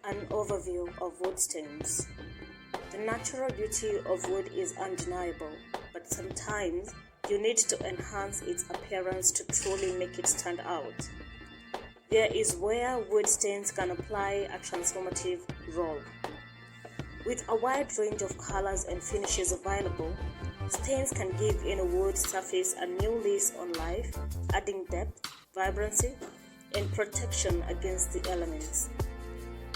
An overview of wood stains. The natural beauty of wood is undeniable, but sometimes you need to enhance its appearance to truly make it stand out. There is where wood stains can apply a transformative role. With a wide range of colors and finishes available, stains can give any wood surface a new lease on life, adding depth, vibrancy, and protection against the elements.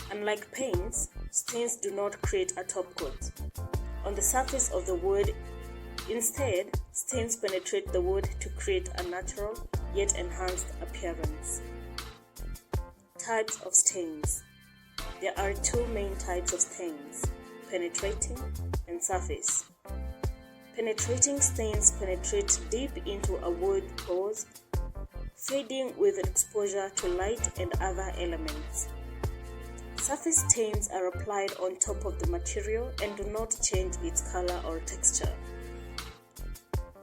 Unlike paints, stains do not create a top coat on the surface of the wood. Instead, stains penetrate the wood to create a natural yet enhanced appearance. Types of stains. There are two main types of stains: penetrating and surface. Penetrating stains penetrate deep into a wood pores, fading with exposure to light and other elements. Surface stains are applied on top of the material and do not change its color or texture.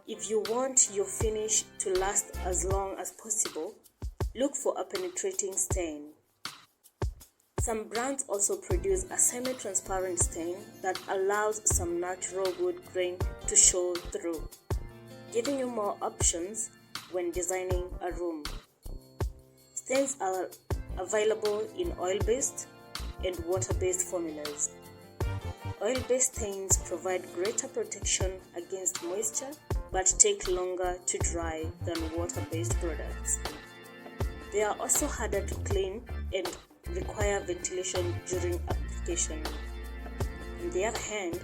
If you want your finish to last as long as possible, look for a penetrating stain. Some brands also produce a semi-transparent stain that allows some natural wood grain to show through, giving you more options when designing a room. Stains are available in oil-based and water-based formulas. Oil-based stains provide greater protection against moisture but take longer to dry than water-based products. They are also harder to clean and require ventilation during application. On the other hand,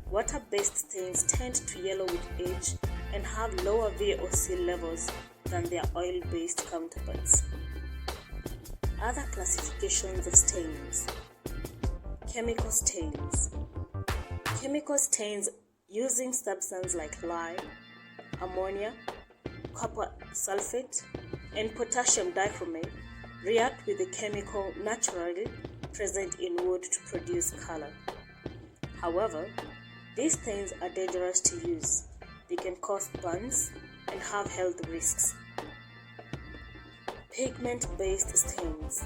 water-based stains tend to yellow with age and have lower VOC levels than their oil-based counterparts. Other classifications of stains. Chemical stains. Chemical stains using substances like lime, ammonia, copper sulfate, and potassium dichromate react with the chemical naturally present in wood to produce color. However, these stains are dangerous to use. They can cause burns and have health risks. Pigment-based stains.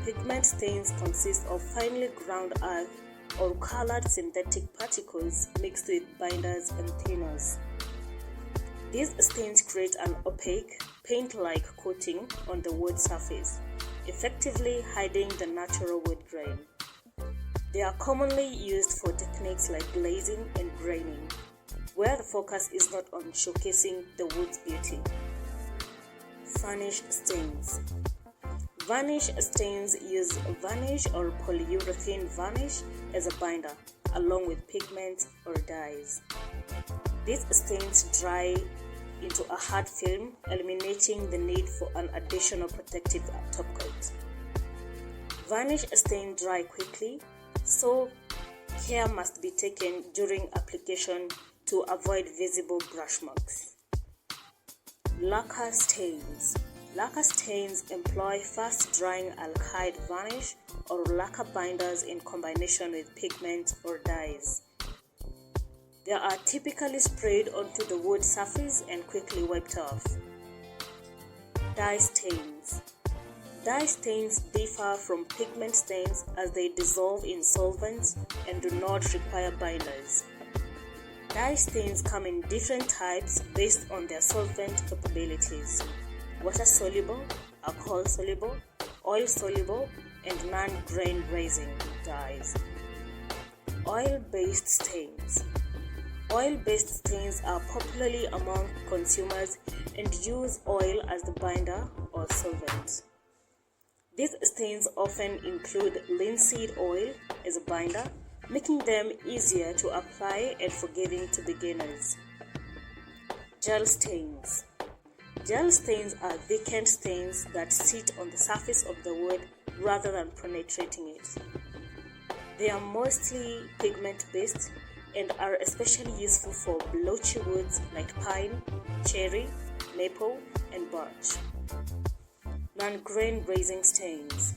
Pigment stains consist of finely ground earth or colored synthetic particles mixed with binders and thinners. These stains create an opaque, paint-like coating on the wood surface, effectively hiding the natural wood grain. They are commonly used for techniques like glazing and graining, where the focus is not on showcasing the wood's beauty. Varnish stains. Varnish stains use varnish or polyurethane varnish as a binder, along with pigments or dyes. These stains dry into a hard film, eliminating the need for an additional protective top coat. Varnish stains dry quickly, so care must be taken during application to avoid visible brush marks. Lacquer stains. Lacquer stains employ fast-drying alkyd varnish or lacquer binders in combination with pigment or dyes. They are typically sprayed onto the wood surface and quickly wiped off. Dye stains. Dye stains differ from pigment stains as they dissolve in solvents and do not require binders. Dye stains come in different types based on their solvent capabilities: water-soluble, alcohol-soluble, oil-soluble, and non-grain raising dyes. Oil-based stains. Oil-based stains are popularly among consumers and use oil as the binder or solvent. These stains often include linseed oil as a binder, making them easier to apply and forgiving to beginners. Gel stains. Gel stains are thickened stains that sit on the surface of the wood rather than penetrating it. They are mostly pigment-based and are especially useful for blotchy woods like pine, cherry, maple, and birch. Non-grain raising stains.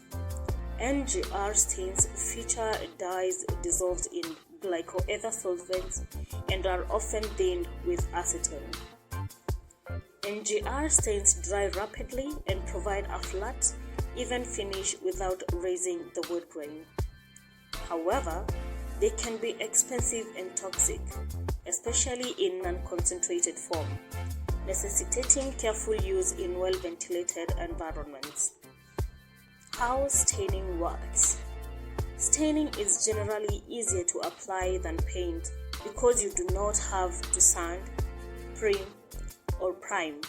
NGR stains feature dyes dissolved in glycoether solvents and are often thinned with acetone. NGR stains dry rapidly and provide a flat even finish without raising the wood grain. However, they can be expensive and toxic, especially in non-concentrated form, necessitating careful use in well-ventilated environments. How staining works. Staining is generally easier to apply than paint because you do not have to sand, prim, or prime.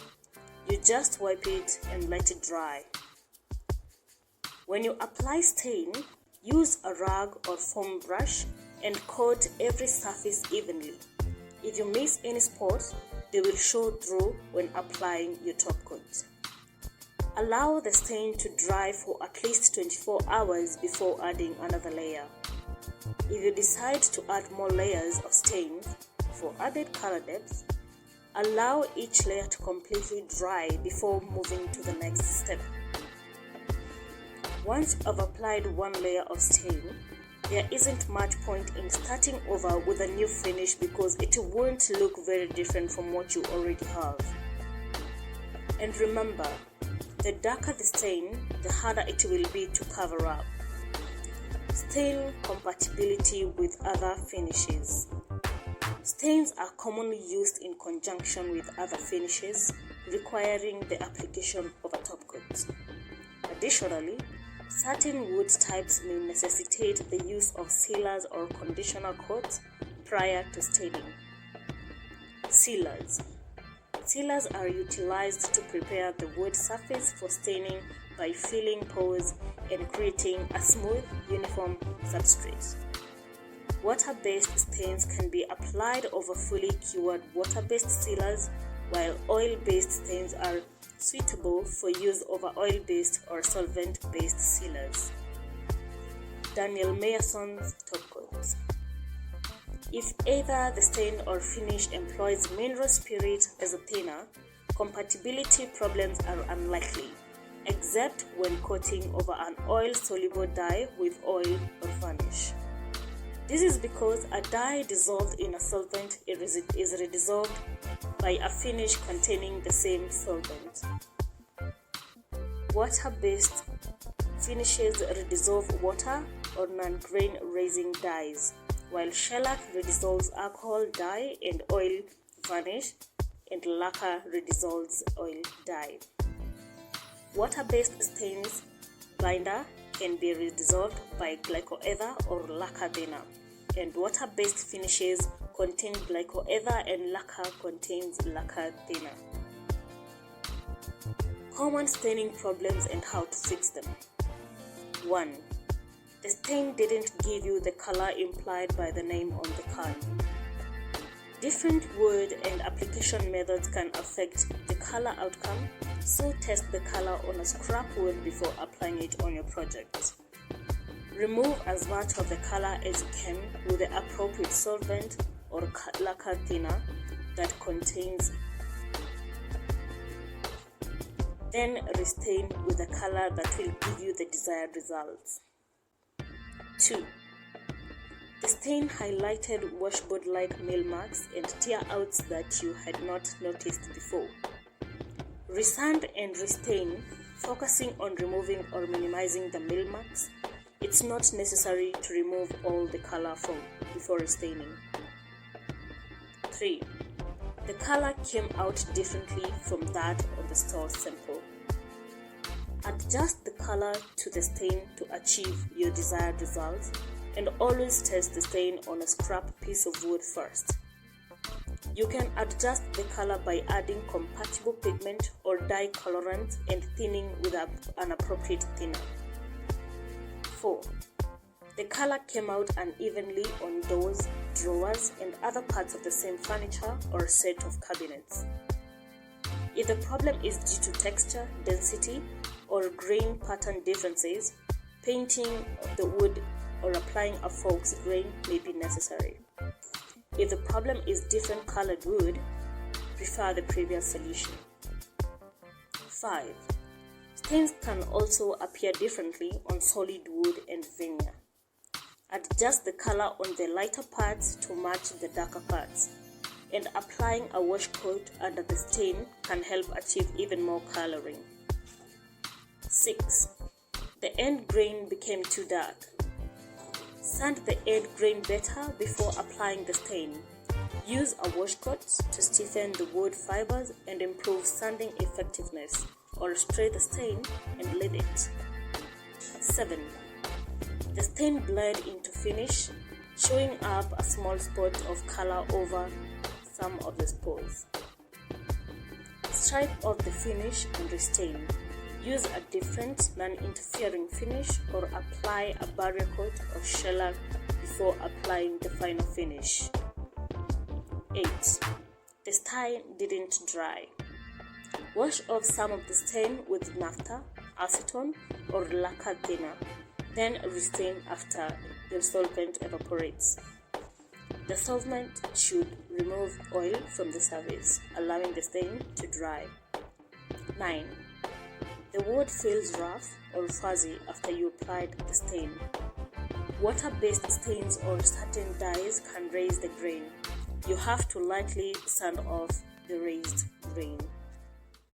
You just wipe it and let it dry. When you apply stain, use a rag or foam brush and coat every surface evenly. If you miss any spots, they will show through when applying your top coat. Allow the stain to dry for at least 24 hours before adding another layer. If you decide to add more layers of stain for added color depth, allow each layer to completely dry before moving to the next step. Once you've applied one layer of stain, there isn't much point in starting over with a new finish because it won't look very different from what you already have. And remember, the darker the stain, the harder it will be to cover up. Stain compatibility with other finishes. Stains are commonly used in conjunction with other finishes, requiring the application of a top coat. Additionally, certain wood types may necessitate the use of sealers or conditioner coats prior to staining. Sealers. Sealers are utilized to prepare the wood surface for staining by filling pores and creating a smooth, uniform substrate. Water-based stains can be applied over fully cured water-based sealers, while oil-based stains are suitable for use over oil-based or solvent-based sealers. Daniel Meyerson's top coat. If either the stain or finish employs mineral spirit as a thinner, compatibility problems are unlikely, except when coating over an oil-soluble dye with oil or varnish. This is because a dye dissolved in a solvent is redissolved by a finish containing the same solvent. Water-based finishes redissolve water or non-grain raising dyes, while shellac redissolves alcohol dye and oil varnish, and lacquer redissolves oil dye. Water-based stains binder can be redissolved by glycoether or lacquer thinner, and water-based finishes contain glycoether and lacquer contains lacquer thinner. Common staining problems and how to fix them. 1. The stain didn't give you the color implied by the name on the can. Different wood and application methods can affect the color outcome, so test the color on a scrap wood before applying it on your project. Remove as much of the color as you can with the appropriate solvent or lacquer thinner that contains. Then restain with a color that will give you the desired results. 2. The stain highlighted washboard-like meal marks and tear-outs that you had not noticed before. Resand and restain, focusing on removing or minimizing the meal marks. It's not necessary to remove all the color before restaining. 3. The color came out differently from that on the store sample. Adjust the color to the stain to achieve your desired results, and always test the stain on a scrap piece of wood first. You can adjust the color by adding compatible pigment or dye colorant and thinning with an appropriate thinner. 4. The color came out unevenly on doors, drawers, and other parts of the same furniture or set of cabinets. If the problem is due to texture, density, or grain pattern differences, painting the wood or applying a false grain may be necessary. If the problem is different colored wood, prefer the previous solution. 5. Stains can also appear differently on solid wood and veneer. Adjust the color on the lighter parts to match the darker parts, and applying a wash coat under the stain can help achieve even more coloring. 6. The end grain became too dark. Sand the end grain better before applying the stain. Use a washcloth to stiffen the wood fibers and improve sanding effectiveness, or spray the stain and leave it. 7. The stain bled into finish, showing up a small spot of color over some of the spots. Stripe off the finish and restain. Use a different non-interfering finish or apply a barrier coat of shellac before applying the final finish. 8. The stain didn't dry. Wash off some of the stain with naphtha, acetone, or lacquer thinner, then restain after the solvent evaporates. The solvent should remove oil from the surface, allowing the stain to dry. 9. The wood feels rough or fuzzy after you applied the stain. Water-based stains or certain dyes can raise the grain. You have to lightly sand off the raised grain.